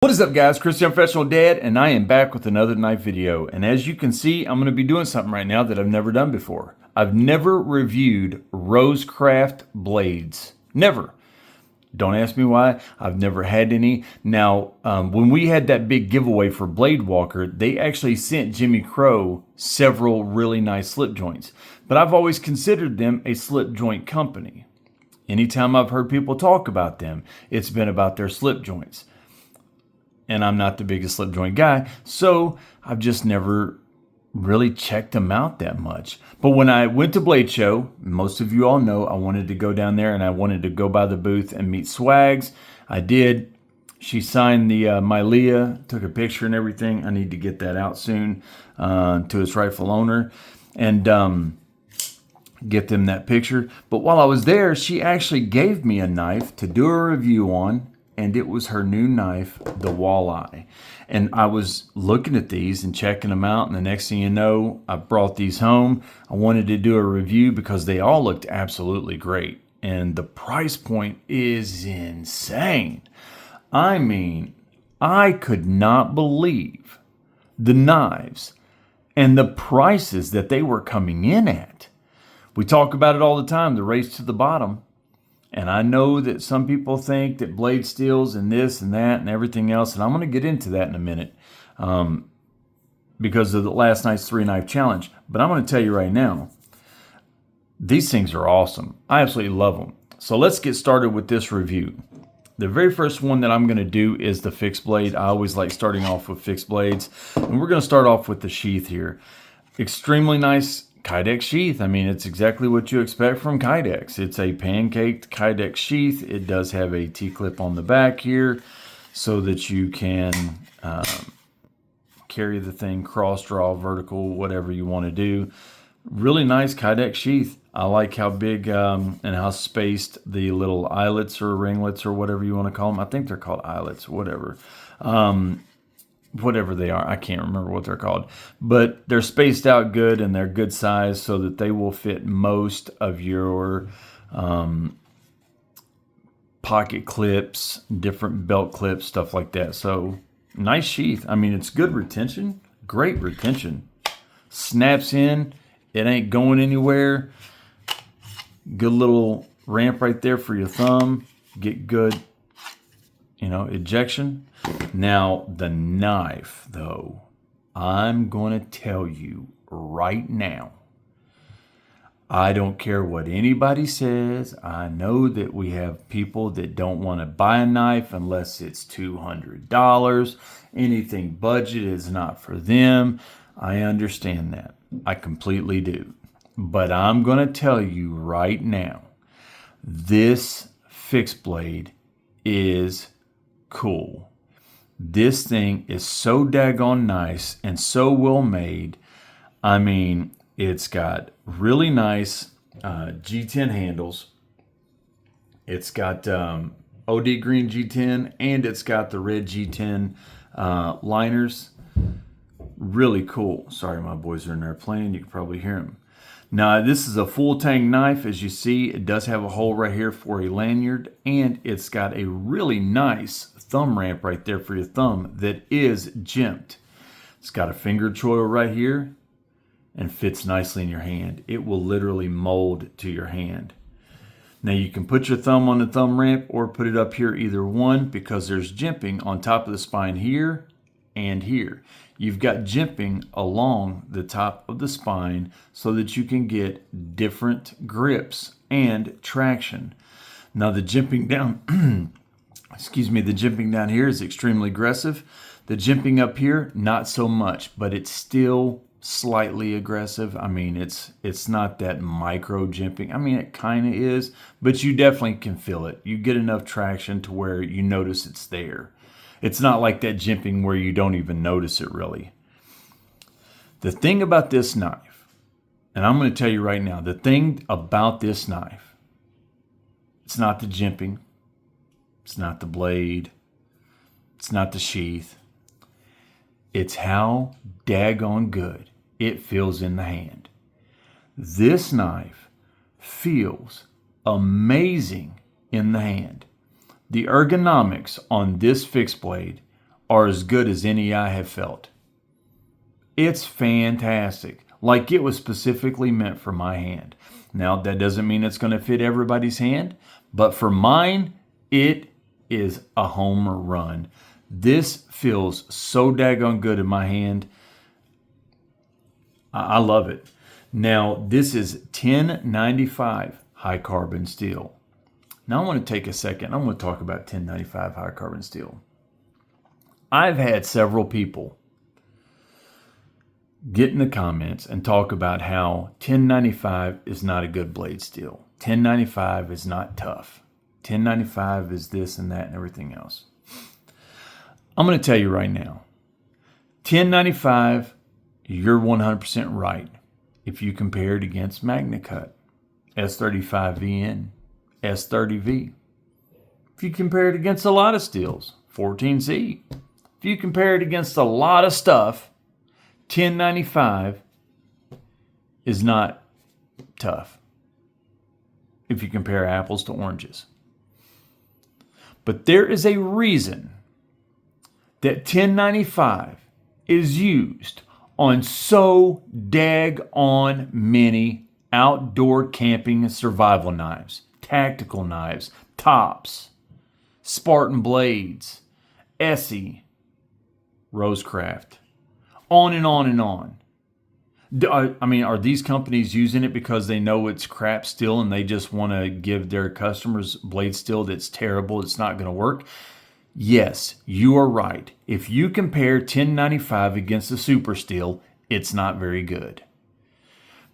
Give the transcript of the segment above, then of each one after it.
What is up, guys? Chris, the Unprofessional Dad, and I am back with another knife video. And as you can see, I'm going to be doing something right now that I've never done before. I've never reviewed Rosecraft blades. Never. Don't ask me why. I've never had any. Now, when we had that big giveaway for Blade Walker, they actually sent Jimmy Crow several really nice slip joints. But I've always considered them a slip joint company. Anytime I've heard people talk about them, it's been about their slip joints. And I'm not the biggest slip joint guy, so I've just never really checked them out that much. But when I went to Blade Show, most of you all know I wanted to go down there and I wanted to go by the booth and meet Swags. I did. She signed the my Leah, took a picture and everything. I need to get that out soon to its rightful owner and get them that picture. But while I was there, she actually gave me a knife to do a review on. And it was her new knife, the Walleye. And I was looking at these and checking them out. And the next thing you know, I brought these home. I wanted to do a review because they all looked absolutely great. And the price point is insane. I mean, I could not believe the knives and the prices that they were coming in at. We talk about it all the time, the race to the bottom. And I know that some people think that blade steels and this and that and everything else, and I'm going to get into that in a minute because of the last night's 3-knife challenge. But I'm going to tell you right now, these things are awesome. I absolutely love them. So let's get started with this review. The very first one that I'm going to do is the fixed blade. I always like starting off with fixed blades. And we're going to start off with the sheath here. Extremely nice Kydex sheath. I mean, it's exactly what you expect from Kydex. It's a pancaked Kydex sheath. It does have a T-clip on the back here so that you can carry the thing cross draw, vertical, whatever you want to do. Really nice Kydex sheath. I like how big and how spaced the little eyelets or ringlets or whatever you want to call them. I think they're called eyelets, whatever. Whatever they are, I can't remember what they're called, but they're spaced out good and they're good size so that they will fit most of your pocket clips, different belt clips, stuff like that. So nice sheath. I mean, it's good retention, great retention. Snaps in, it ain't going anywhere. Good little ramp right there for your thumb. Get good, ejection. Now, the knife, though, I'm going to tell you right now, I don't care what anybody says. I know that we have people that don't want to buy a knife unless it's $200. Anything budget is not for them. I understand that. I completely do. But I'm going to tell you right now, this fixed blade is cool. This thing is so daggone nice and so well made. I mean, it's got really nice G10 handles. It's got OD green G10 and it's got the red G10 liners. Really cool. Sorry, my boys are in there playing. You can probably hear them. Now, this is a full tang knife. As you see, it does have a hole right here for a lanyard, and it's got a really nice thumb ramp right there for your thumb that is jimped. It's got a finger choil right here and fits nicely in your hand. It will literally mold to your hand. Now, you can put your thumb on the thumb ramp or put it up here, either one, because there's jimping on top of the spine here and here. You've got jimping along the top of the spine so that you can get different grips and traction. Now the jimping down, the jimping down here is extremely aggressive. The jimping up here, not so much, but it's still slightly aggressive. I mean, it's not that micro jimping. I mean, it kind of is, but you definitely can feel it. You get enough traction to where you notice it's there. It's not like that jimping where you don't even notice it really. The thing about this knife, and I'm going to tell you right now, the thing about this knife, it's not the jimping, it's not the blade, it's not the sheath. It's how daggone good it feels in the hand. This knife feels amazing in the hand. The ergonomics on this fixed blade are as good as any I have felt. It's fantastic. Like it was specifically meant for my hand. Now, that doesn't mean it's going to fit everybody's hand, but for mine, it is a home run. This feels so daggone good in my hand. I love it. Now, this is 1095 high carbon steel. Now, I want to take a second. I'm going to talk about 1095 high carbon steel. I've had several people get in the comments and talk about how 1095 is not a good blade steel. 1095 is not tough. 1095 is this and that and everything else. I'm going to tell you right now, 1095, you're 100% right if you compare it against MagnaCut, S35VN, S30V. If you compare it against a lot of steels, 14C. If you compare it against a lot of stuff, 1095 is not tough if you compare apples to oranges. But there is a reason that 1095 is used on so daggone many outdoor camping and survival knives, tactical knives, tops, Spartan blades, Essie, Rosecraft, on and on and on. I mean, are these companies using it because they know it's crap steel and they just want to give their customers blade steel that's terrible, it's not going to work? Yes, you are right. If you compare 1095 against the super steel, it's not very good.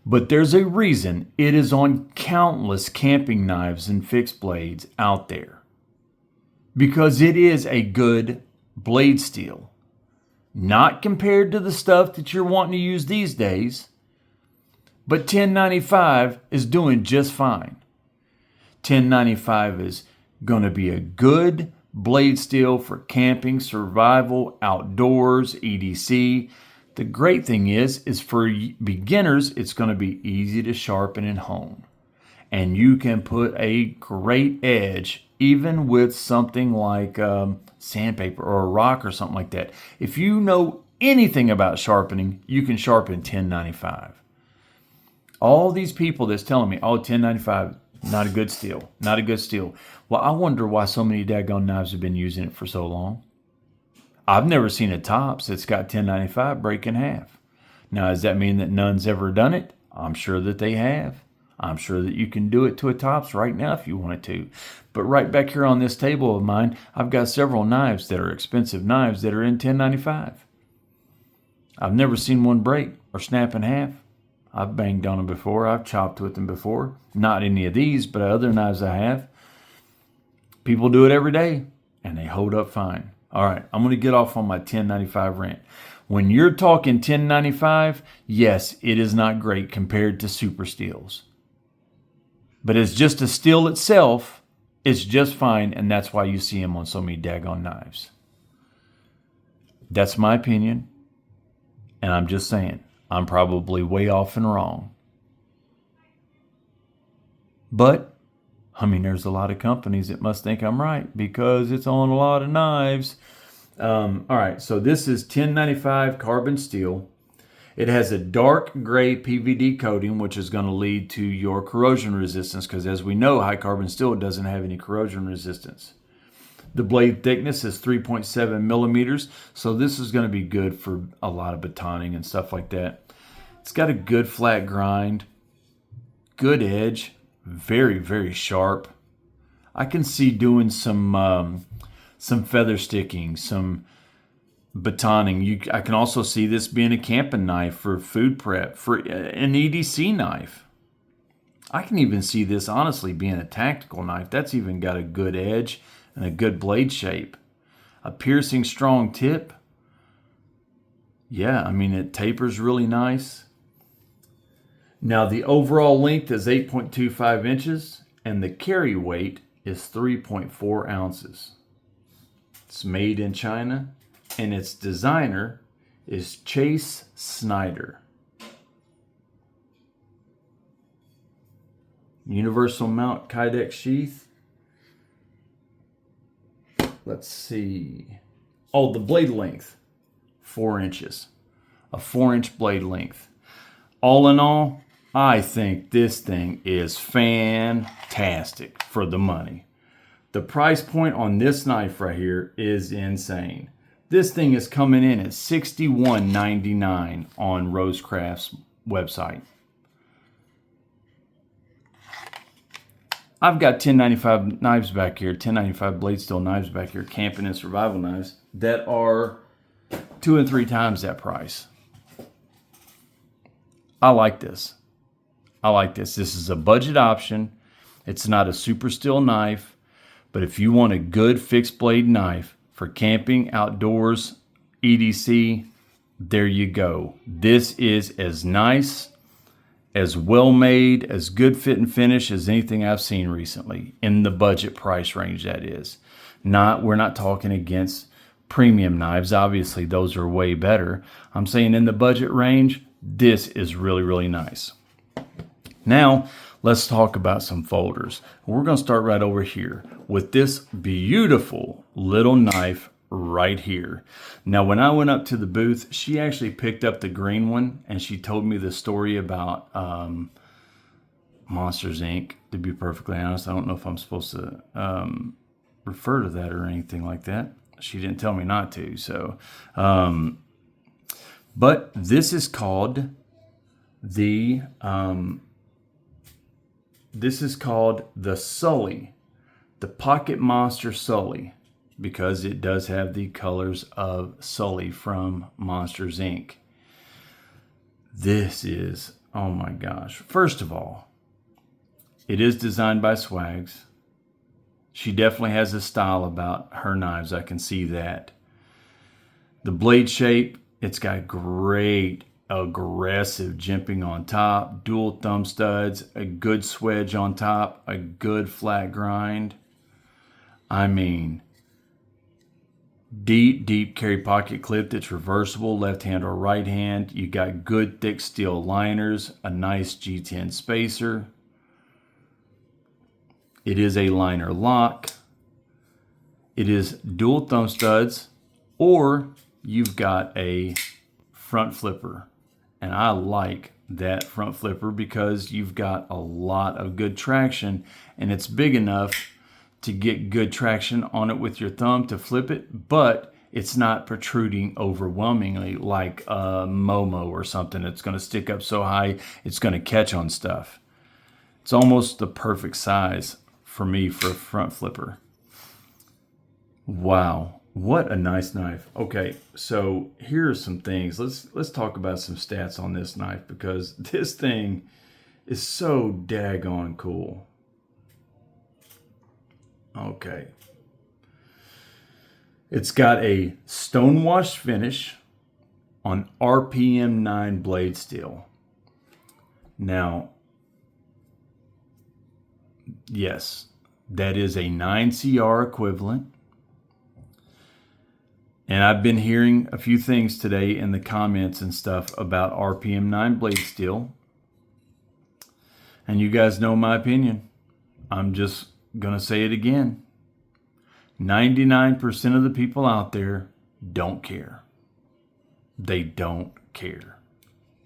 But there's a reason it is on countless camping knives and fixed blades out there. Because it is a good blade steel. Not compared to the stuff that you're wanting to use these days, but 1095 is doing just fine. 1095 is going to be a good blade steel for camping, survival, outdoors, EDC. The great thing is for beginners, it's going to be easy to sharpen and hone. And you can put a great edge even with something like sandpaper or a rock or something like that. If you know anything about sharpening, you can sharpen 1095. All these people that's telling me, oh, 1095, not a good steel, not a good steel. Well, I wonder why so many daggone knives have been using it for so long. I've never seen a tops that's got 1095 break in half. Now, does that mean that none's ever done it? I'm sure that they have. I'm sure that you can do it to a tops right now if you wanted to. But right back here on this table of mine, I've got several knives that are expensive knives that are in 1095. I've never seen one break or snap in half. I've banged on them before. I've chopped with them before. Not any of these, but other knives I have. People do it every day, and they hold up fine. All right, I'm going to get off on my 1095 rant. When you're talking 1095, yes, it is not great compared to super steels. But it's just a steel itself, it's just fine, and that's why you see them on so many daggone knives. That's my opinion, and I'm just saying, I'm probably way off and wrong. But, I mean, there's a lot of companies that must think I'm right because it's on a lot of knives. All right, so this is 1095 carbon steel. It has a dark gray PVD coating, which is going to lead to your corrosion resistance because, as we know, high carbon steel doesn't have any corrosion resistance. The blade thickness is 3.7 millimeters, so this is going to be good for a lot of batoning and stuff like that. It's got a good flat grind, good edge, very, very sharp. I can see doing some feather sticking, some batoning. I can also see this being a camping knife for food prep, for an EDC knife. I can even see this honestly being a tactical knife. That's even got a good edge and a good blade shape. A piercing strong tip. Yeah, I mean, it tapers really nice. Now, the overall length is 8.25 inches and the carry weight is 3.4 ounces. It's made in China, and its designer is Chase Snyder. Universal mount Kydex sheath. Let's see. Oh, the blade length, 4 inches. A 4-inch blade length. All in all, I think this thing is fantastic for the money. The price point on this knife right here is insane. This thing is coming in at $61.99 on Rosecraft's website. I've got 1095 knives back here, 1095 blade steel knives back here, camping and survival knives that are 2 and 3 times that price. I like this. I like this. This is a budget option. It's not a super steel knife, but if you want a good fixed blade knife for camping, outdoors, EDC, there you go. This is as nice, as well made, as good fit and finish as anything I've seen recently in the budget price range, that is. We're not talking against premium knives. Obviously, those are way better. I'm saying in the budget range, this is really, really nice. Now, let's talk about some folders. We're going to start right over here with this beautiful little knife right here. Now, when I went up to the booth, she actually picked up the green one, and she told me the story about Monsters, Inc. To be perfectly honest, I don't know if I'm supposed to refer to that or anything like that. She didn't tell me not to. So, but this is called the Sully, the Pocket Monster Sully, because it does have the colors of Sully from Monsters, Inc. This is, oh my gosh. First of all, it is designed by Swags. She definitely has a style about her knives. I can see that. The blade shape, it's got great aggressive jimping on top, dual thumb studs, a good swedge on top, a good flat grind. I mean, deep carry pocket clip that's reversible, left hand or right hand. You got good thick steel liners, a nice G10 spacer. It is a liner lock. It is dual thumb studs, or you've got a front flipper. And I like that front flipper because you've got a lot of good traction, and it's big enough to get good traction on it with your thumb to flip it, but it's not protruding overwhelmingly like a Momo or something that's going to stick up so high it's going to catch on stuff. It's almost the perfect size for me for a front flipper. Wow. What a nice knife. Okay, so here are some things. Let's talk about some stats on this knife, because this thing is so daggone cool. Okay. It's got a stonewashed finish on RPM 9 blade steel. Now, yes, that is a 9CR equivalent. And I've been hearing a few things today in the comments and stuff about RPM 9 blade steel. And you guys know my opinion. I'm just going to say it again. 99% of the people out there don't care. They don't care.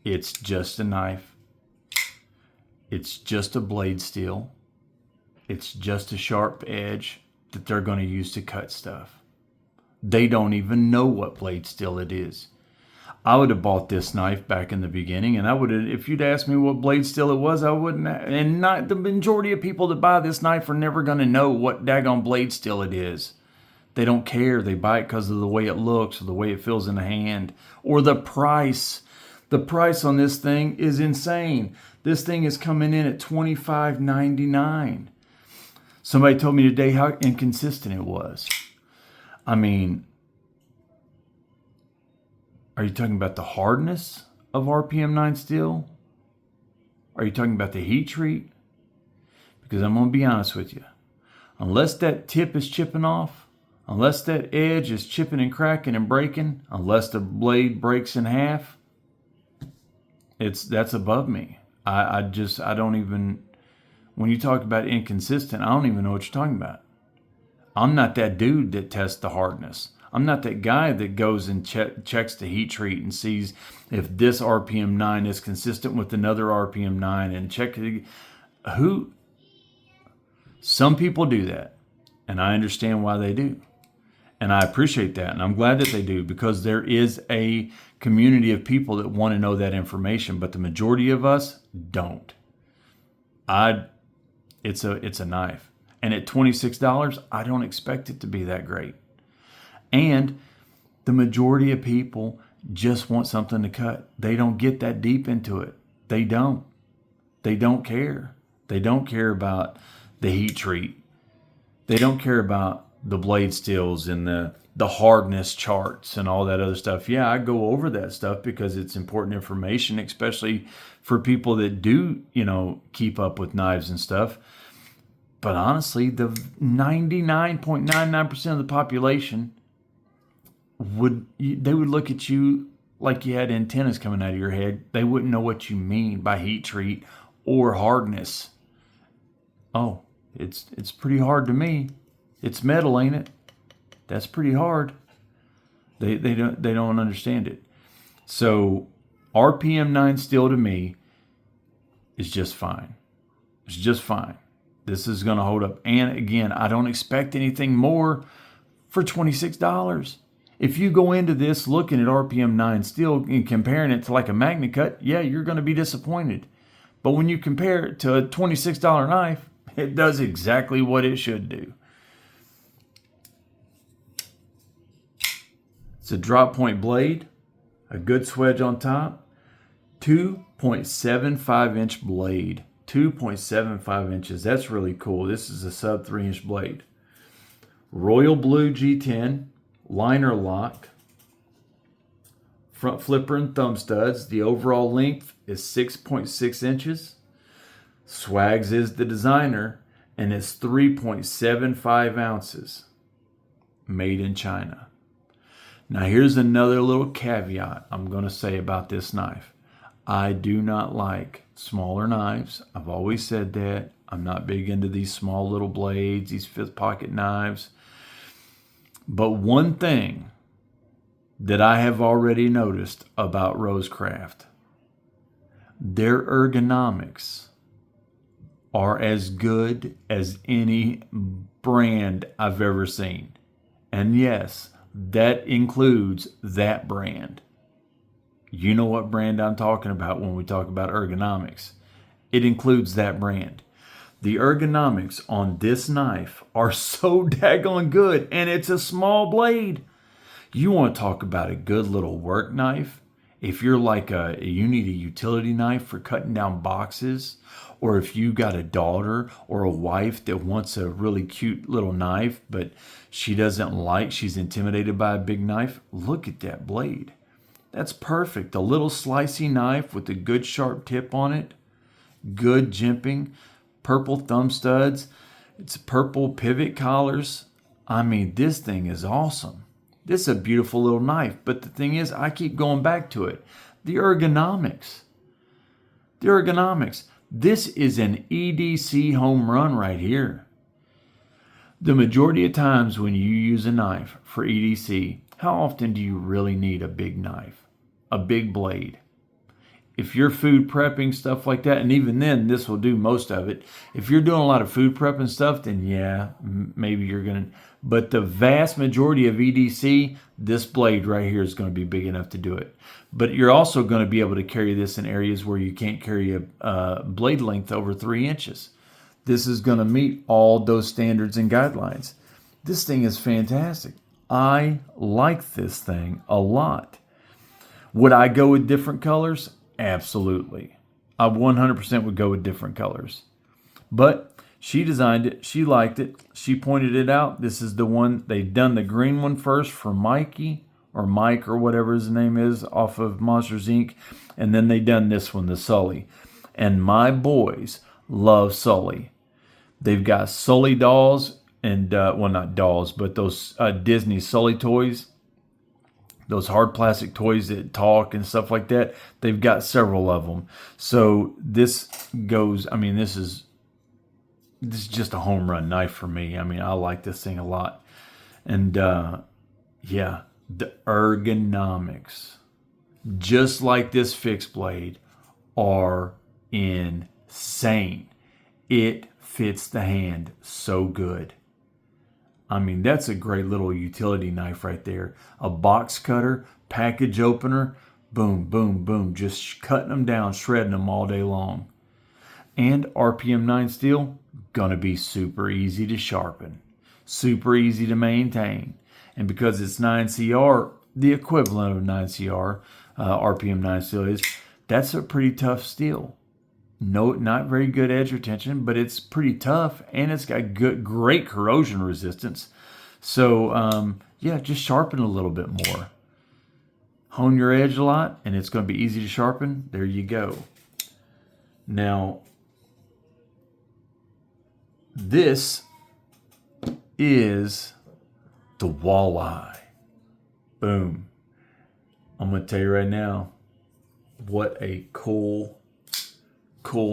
It's just a knife. It's just a blade steel. It's just a sharp edge that they're going to use to cut stuff. They don't even know what blade steel it is. I would have bought this knife back in the beginning, and I would have, if you'd asked me what blade steel it was, I wouldn't. And not the majority of people that buy this knife are never going to know what daggone blade steel it is. They don't care. They buy it because of the way it looks, or the way it feels in the hand, or the price. The price on this thing is insane. This thing is coming in at $25.99. Somebody told me today how inconsistent it was. I mean, are you talking about the hardness of RPM 9 steel? Are you talking about the heat treat? Because I'm going to be honest with you. Unless that tip is chipping off, unless that edge is chipping and cracking and breaking, unless the blade breaks in half, that's above me. I don't even, when you talk about inconsistent, I don't even know what you're talking about. I'm not that dude that tests the hardness. I'm not that guy that goes and checks the heat treat and sees if this RPM 9 is consistent with another RPM 9 and check it. Who? Some people do that, and I understand why they do. And I appreciate that, and I'm glad that they do, because there is a community of people that want to know that information, but the majority of us don't. It's a knife. And at $26, I don't expect it to be that great. And the majority of people just want something to cut. They don't get that deep into it. They don't. They don't care. They don't care about the heat treat. They don't care about the blade steels and the hardness charts and all that other stuff. Yeah, I go over that stuff because it's important information, especially for people that do, keep up with knives and stuff. But honestly, the 99.99% of the population would look at you like you had antennas coming out of your head. They wouldn't know what you mean by heat treat or hardness. Oh, it's pretty hard to me. It's metal, ain't it? That's pretty hard. They don't understand it. So RPM 9 steel to me is just fine. It's just fine. This is going to hold up. And again, I don't expect anything more for $26. If you go into this looking at RPM 9 steel and comparing it to like a Magna Cut, yeah, you're going to be disappointed. But when you compare it to a $26 knife, it does exactly what it should do. It's a drop point blade, a good swedge on top, 2.75 inch blade, 2.75 inches. That's really cool. This is a sub 3-inch blade. Royal blue G10, liner lock, front flipper and thumb studs. The overall length is 6.6 inches. Swags is the designer, and it's 3.75 ounces. Made in China. Now here's another little caveat I'm going to say about this knife. I do not like smaller knives. I've always said that. I'm not big into these small little blades, these fifth pocket knives. But one thing that I have already noticed about Rosecraft, their ergonomics are as good as any brand I've ever seen. And yes, that includes that brand. You know what brand I'm talking about when we talk about ergonomics. It includes that brand. The ergonomics on this knife are so daggone good, and it's a small blade. You want to talk about a good little work knife? If you're like you need a utility knife for cutting down boxes, or if you got a daughter or a wife that wants a really cute little knife, but she's intimidated by a big knife, look at that blade. That's perfect. A little slicey knife with a good sharp tip on it, good jimping, purple thumb studs, it's purple pivot collars. I mean, this thing is awesome. This is a beautiful little knife, but the thing is, I keep going back to it. The ergonomics. The ergonomics. This is an EDC home run right here. The majority of times when you use a knife for EDC, how often do you really need a big knife? A big blade? If you're food prepping, stuff like that, and even then, this will do most of it. If you're doing a lot of food prep and stuff, then yeah, maybe you're going to. But the vast majority of EDC, this blade right here is going to be big enough to do it. But you're also going to be able to carry this in areas where you can't carry a blade length over 3 inches. This is going to meet all those standards and guidelines. This thing is fantastic. I like this thing a lot. Would I go with different colors? Absolutely. I 100% would go with different colors. But she designed it. She liked it. She pointed it out. This is the one. They've done the green one first for Mikey or Mike or whatever his name is off of Monsters Inc. And then they done this one, the Sully. And my boys love Sully. They've got Sully dolls and, well, not dolls, but those Disney Sully toys. Those hard plastic toys that talk and stuff like that. They've got several of them. So this goes, I mean, this is just a home run knife for me. I mean, I like this thing a lot. And Yeah, the ergonomics, just like this fixed blade, are insane. It fits the hand so good. I mean, that's a great little utility knife right there. A box cutter, package opener, boom, boom, boom, just cutting them down, shredding them all day long. And RPM 9 steel, gonna be super easy to sharpen, super easy to maintain. And because it's 9CR, the equivalent of 9CR, RPM 9 steel is, that's a pretty tough steel. No, not very good edge retention, but it's pretty tough, and it's got great corrosion resistance. So, yeah, just sharpen a little bit more. Hone your edge a lot, and it's going to be easy to sharpen. There you go. Now, this is the Walleye. Boom. I'm going to tell you right now, what a cool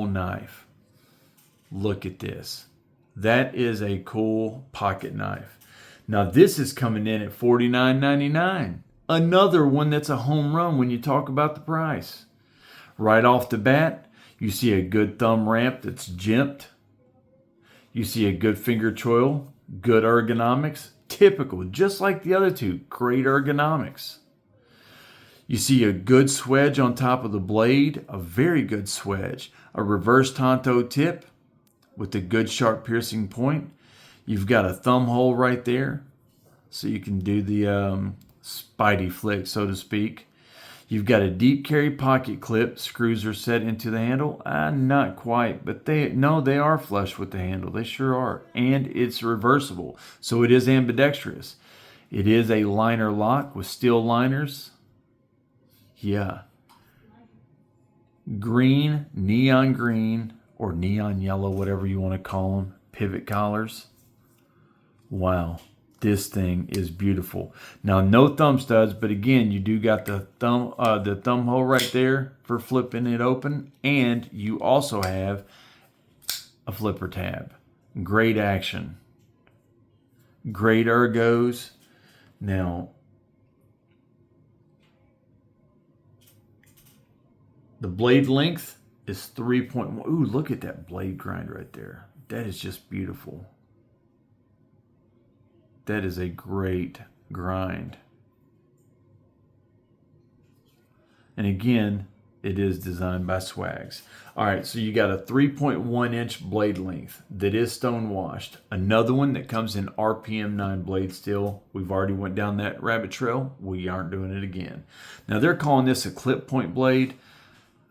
knife. Look at this. That is a cool pocket knife. Now this is coming in at $49.99. Another one that's a home run when you talk about the price. Right off the bat, you see a good thumb ramp that's jimped. You see a good finger choil, good ergonomics, typical, just like the other two, great ergonomics. You see a good swedge on top of the blade, a very good swedge. A reverse tanto tip with a good sharp piercing point. You've got a thumb hole right there, so you can do the spidey flick, so to speak. You've got a deep carry pocket clip. Screws are set into the handle. Not quite, but they are flush with the handle. They sure are. And it's reversible, so it is ambidextrous. It is a liner lock with steel liners. Yeah. Green, neon green, or neon yellow, whatever you want to call them, pivot collars. Wow, this thing is beautiful. Now, no thumb studs, but again, you do got the thumb hole right there for flipping it open, and you also have a flipper tab. Great action. Great ergos. Now, the blade length is 3.1. Ooh, look at that blade grind right there. That is just beautiful. That is a great grind. And again, it is designed by Swags. All right, so you got a 3.1 inch blade length that is stone washed. Another one that comes in RPM 9 blade steel. We've already went down that rabbit trail. We aren't doing it again. Now they're calling this a clip point blade.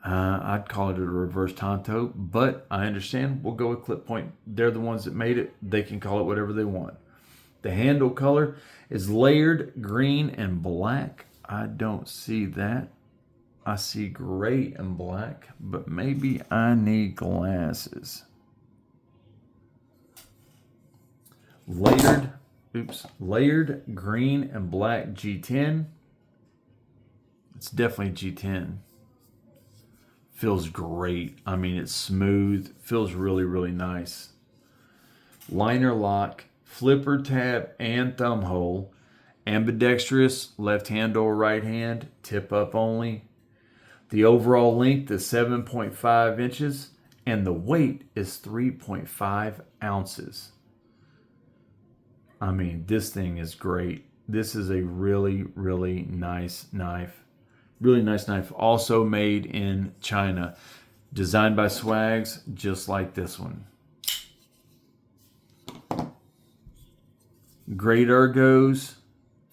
I'd call it a reverse tanto, but I understand. We'll go with clip point. They're the ones that made it. They can call it whatever they want. The handle color is layered green and black. I don't see that. I see gray and black, but maybe I need glasses. Layered green and black G10. It's definitely G10. Feels great. I mean, it's smooth. Feels really, really nice. Liner lock, flipper tab, and thumb hole. Ambidextrous, left hand or right hand, tip up only. The overall length is 7.5 inches, and the weight is 3.5 ounces. I mean, this thing is great. This is a really, really nice knife. Really nice knife. Also made in China. Designed by Swags, just like this one. Great ergos.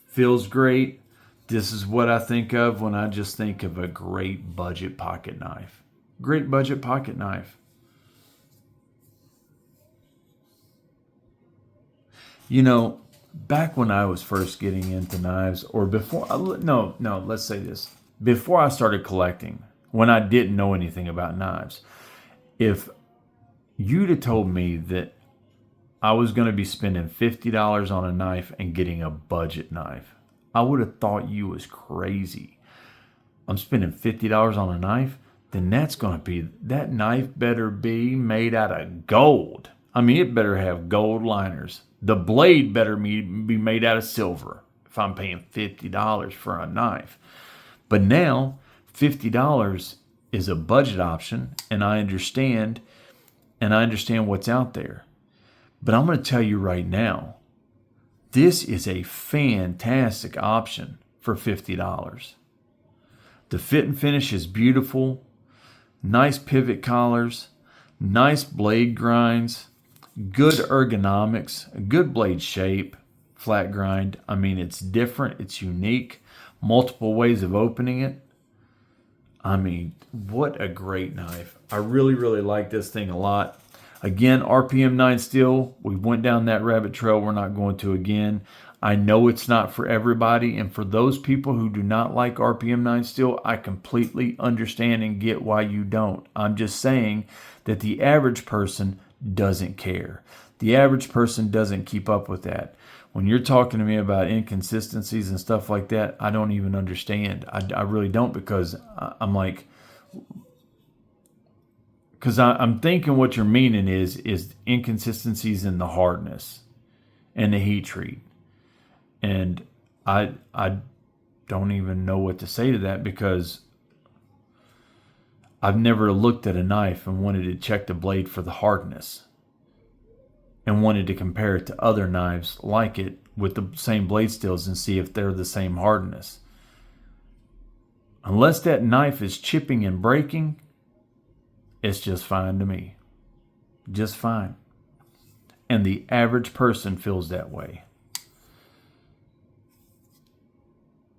Feels great. This is what I think of when I just think of a great budget pocket knife. Great budget pocket knife. You know, back when I was first getting into knives, or before, let's say this. Before I started collecting, when I didn't know anything about knives, if you'd have told me that I was going to be spending $50 on a knife and getting a budget knife, I would have thought you was crazy. I'm spending $50 on a knife, then that knife better be made out of gold. I mean, it better have gold liners. The blade better be made out of silver. if I'm paying $50 for a knife. But now $50 is a budget option, and I understand what's out there. But I'm going to tell you right now, this is a fantastic option for $50. The fit and finish is beautiful. Nice pivot collars, nice blade grinds, good ergonomics, good blade shape, flat grind. I mean, it's different, it's unique, multiple ways of opening it. I mean, what a great knife. I really, really like this thing a lot. Again, RPM 9 steel, we went down that rabbit trail. We're not going to again. I know it's not for everybody, and for those people who do not like RPM 9 steel, I completely understand and get why you don't. I'm just saying that the average person doesn't care. The average person doesn't keep up with that. When you're talking to me about inconsistencies and stuff like that, I don't even understand. I really don't, because I'm like, because I'm thinking what you're meaning is inconsistencies in the hardness and the heat treat. And I don't even know what to say to that, because I've never looked at a knife and wanted to check the blade for the hardness and wanted to compare it to other knives like it with the same blade steels and see if they're the same hardness. Unless that knife is chipping and breaking, it's just fine to me. Just fine. And the average person feels that way.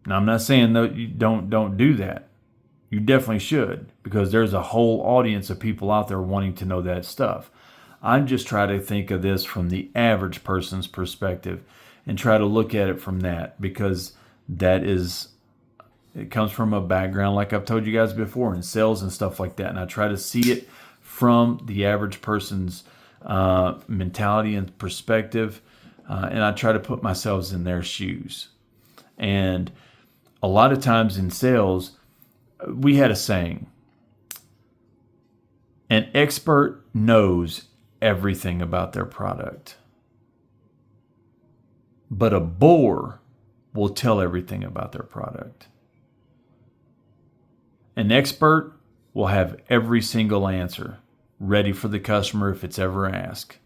Now, I'm not saying that you don't do that. You definitely should, because there's a whole audience of people out there wanting to know that stuff. I'm just trying to think of this from the average person's perspective and try to look at it from that, because it comes from a background, like I've told you guys before, in sales and stuff like that. And I try to see it from the average person's mentality and perspective. And I try to put myself in their shoes. And a lot of times in sales, we had a saying: an expert knows everything about their product, but a bore will tell everything about their product. An expert will have every single answer ready for the customer if it's ever asked.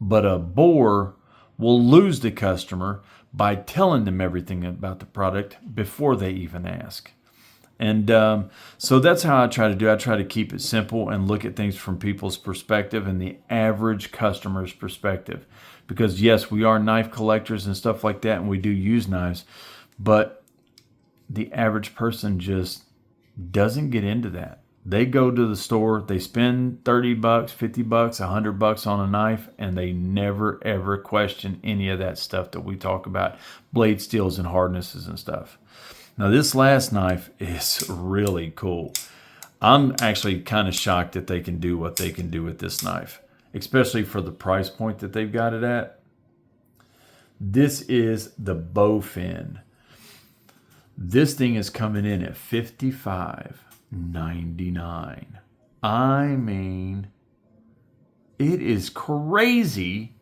But a bore will lose the customer by telling them everything about the product before they even ask. And so that's how I try to do. I try to keep it simple and look at things from people's perspective and the average customer's perspective. Because yes, we are knife collectors and stuff like that, and we do use knives, but the average person just doesn't get into that. They go to the store, they spend $30, $50, $100 on a knife, and they never ever question any of that stuff that we talk about, blade steels and hardnesses and stuff. Now, this last knife is really cool. I'm actually kind of shocked that they can do what they can do with this knife, especially for the price point that they've got it at. This is the Bowfin. This thing is coming in at $55.99. I mean, it is crazy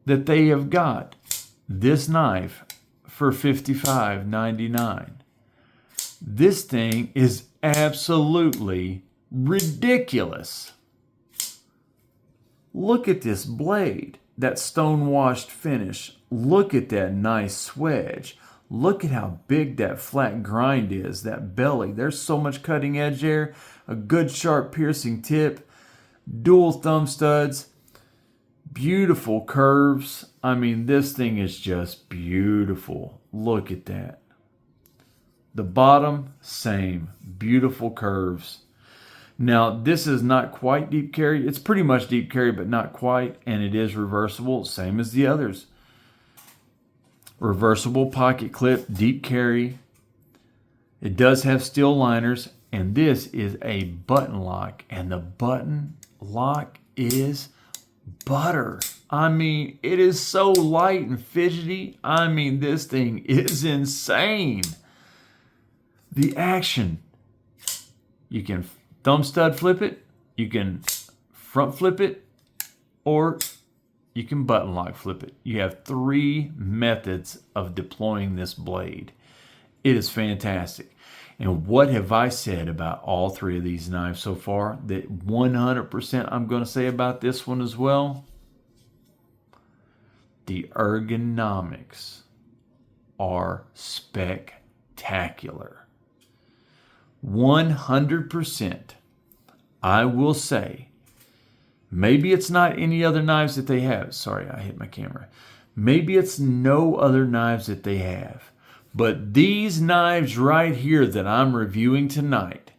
that they have got this knife for $55.99. This thing is absolutely ridiculous. Look at this blade, that stone-washed finish. Look at that nice swedge. Look at how big that flat grind is, that belly. There's so much cutting edge there. A good sharp piercing tip. Dual thumb studs. Beautiful curves. I mean, this thing is just beautiful. Look at that. The bottom, same. Beautiful curves. Now, this is not quite deep carry. It's pretty much deep carry, but not quite. And it is reversible, same as the others. Reversible pocket clip, deep carry. It does have steel liners, and this is a button lock, and the button lock is butter. I mean, it is so light and fidgety. I mean, this thing is insane. The action. You can thumb stud flip it, you can front flip it, or You can button lock flip it. You have 3 methods of deploying this blade. It is fantastic. And what have I said about all 3 of these knives so far? That 100% I'm going to say about this one as well. The ergonomics are spectacular. 100%. I will say, maybe it's not any other knives that they have. Sorry, I hit my camera. Maybe it's no other knives that they have. But these knives right here that I'm reviewing tonight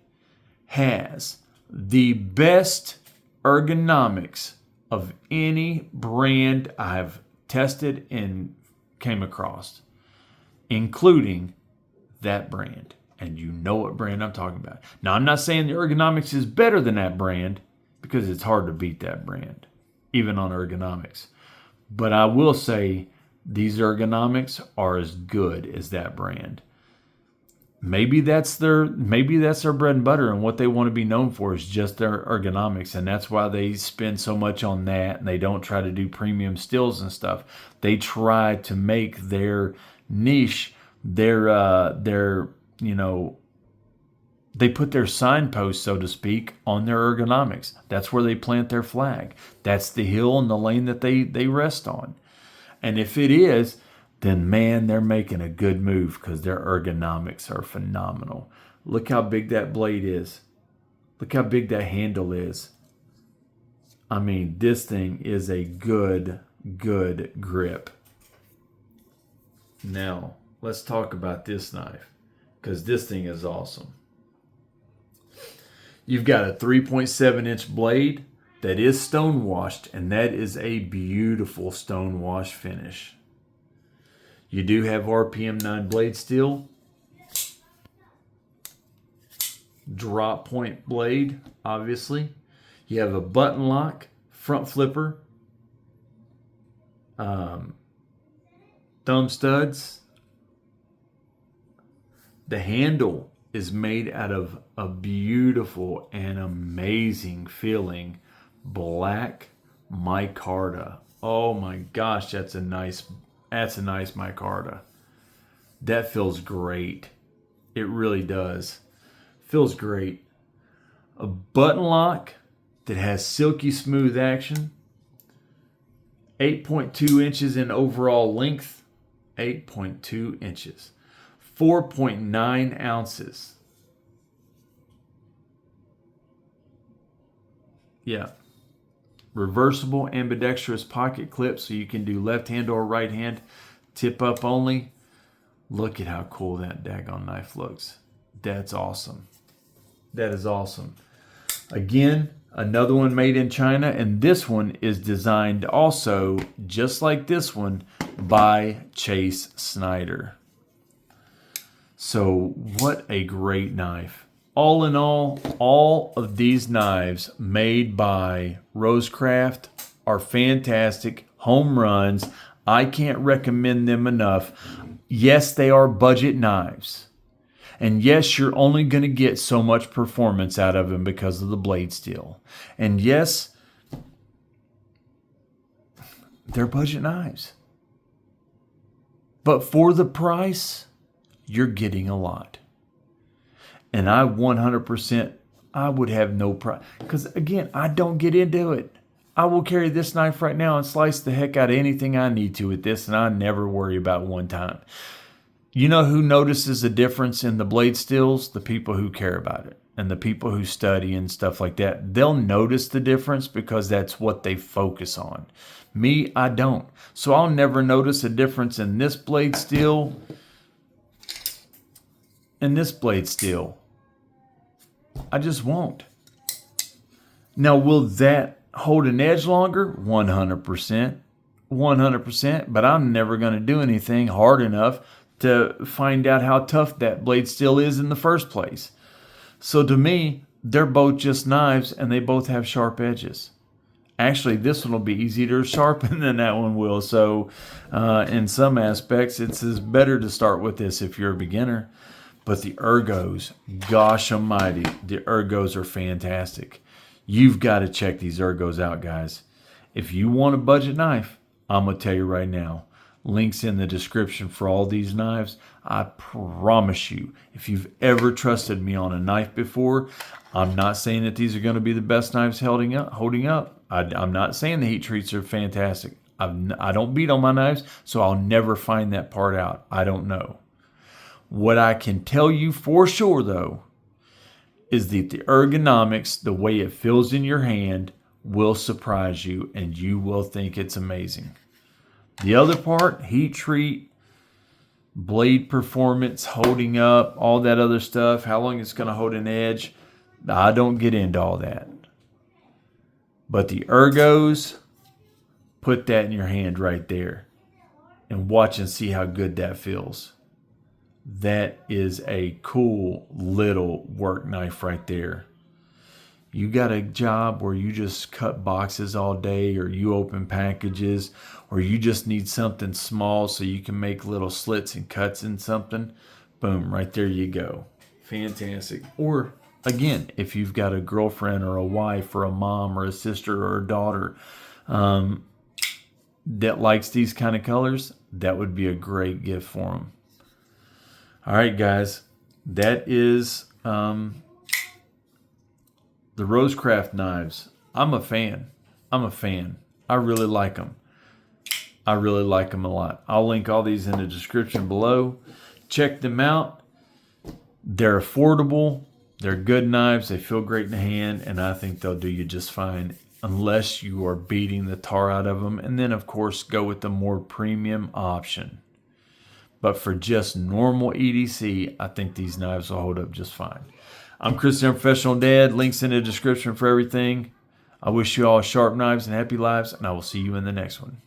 has the best ergonomics of any brand I've tested and came across, including that brand. And you know what brand I'm talking about. Now, I'm not saying the ergonomics is better than that brand, because it's hard to beat that brand, even on ergonomics. But I will say these ergonomics are as good as that brand. Maybe that's their bread and butter, and what they want to be known for is just their ergonomics, and that's why they spend so much on that, and they don't try to do premium stills and stuff. They try to make their niche, they put their signpost, so to speak, on their ergonomics. That's where they plant their flag. That's the hill and the lane that they rest on. And if it is, then man, they're making a good move, because their ergonomics are phenomenal. Look how big that blade is. Look how big that handle is. I mean, this thing is a good grip. Now, let's talk about this knife, because this thing is awesome. You've got a 3.7-inch blade that is stone washed, and that is a beautiful stone wash finish. You do have RPM 9 blade steel. Drop point blade, obviously. You have a button lock, front flipper, thumb studs. The handle is made out of a beautiful and amazing feeling black micarta. Oh my gosh, that's a nice micarta. That feels great. It really does. Feels great. A button lock that has silky smooth action. 8.2 inches in overall length. 8.2 inches. 4.9 ounces. Yeah. Reversible ambidextrous pocket clip, so you can do left hand or right hand. Tip up only. Look at how cool that daggone knife looks. That's awesome. That is awesome. Again, another one made in China, and this one is designed also, just like this one, by Chase Snyder. So what a great knife. All in all of these knives made by Rosecraft are fantastic home runs. I can't recommend them enough. Yes, they are budget knives. And yes, you're only going to get so much performance out of them because of the blade steel. And yes, they're budget knives. But for the price, you're getting a lot. And I 100%, I would have no problem. Because again, I don't get into it. I will carry this knife right now and slice the heck out of anything I need to with this, and I never worry about one time. You know who notices a difference in the blade steels? The people who care about it. And the people who study and stuff like that. They'll notice the difference because that's what they focus on. Me, I don't. So I'll never notice a difference in this blade steel and this blade steel. I just won't. Now, will that hold an edge longer? 100%. 100%. But I'm never going to do anything hard enough to find out how tough that blade steel is in the first place. So to me, they're both just knives, and they both have sharp edges. Actually, this one will be easier to sharpen than that one will. So in some aspects, it's better to start with this if you're a beginner. But the ergos, gosh almighty, the ergos are fantastic. You've got to check these ergos out, guys. If you want a budget knife, I'm going to tell you right now, links in the description for all these knives. I promise you, if you've ever trusted me on a knife before, I'm not saying that these are going to be the best knives holding up. I'm not saying the heat treats are fantastic. I don't beat on my knives, so I'll never find that part out. I don't know. What I can tell you for sure, though, is that the ergonomics, the way it feels in your hand, will surprise you, and you will think it's amazing. The other part, heat treat, blade performance, holding up, all that other stuff, how long it's going to hold an edge, I don't get into all that. But the ergos, put that in your hand right there and watch and see how good that feels. That is a cool little work knife right there. You got a job where you just cut boxes all day, or you open packages, or you just need something small so you can make little slits and cuts in something. Boom, right there you go. Fantastic. Or again, if you've got a girlfriend or a wife or a mom or a sister or a daughter that likes these kind of colors, that would be a great gift for them. All right, guys, that is the Rosecraft knives. I'm a fan. I really like them. I really like them a lot. I'll link all these in the description below. Check them out. They're affordable. They're good knives. They feel great in the hand, and I think they'll do you just fine unless you are beating the tar out of them. And then, of course, go with the more premium option. But for just normal EDC, I think these knives will hold up just fine. I'm Chris, the Unprofessional Dad. Links in the description for everything. I wish you all sharp knives and happy lives, and I will see you in the next one.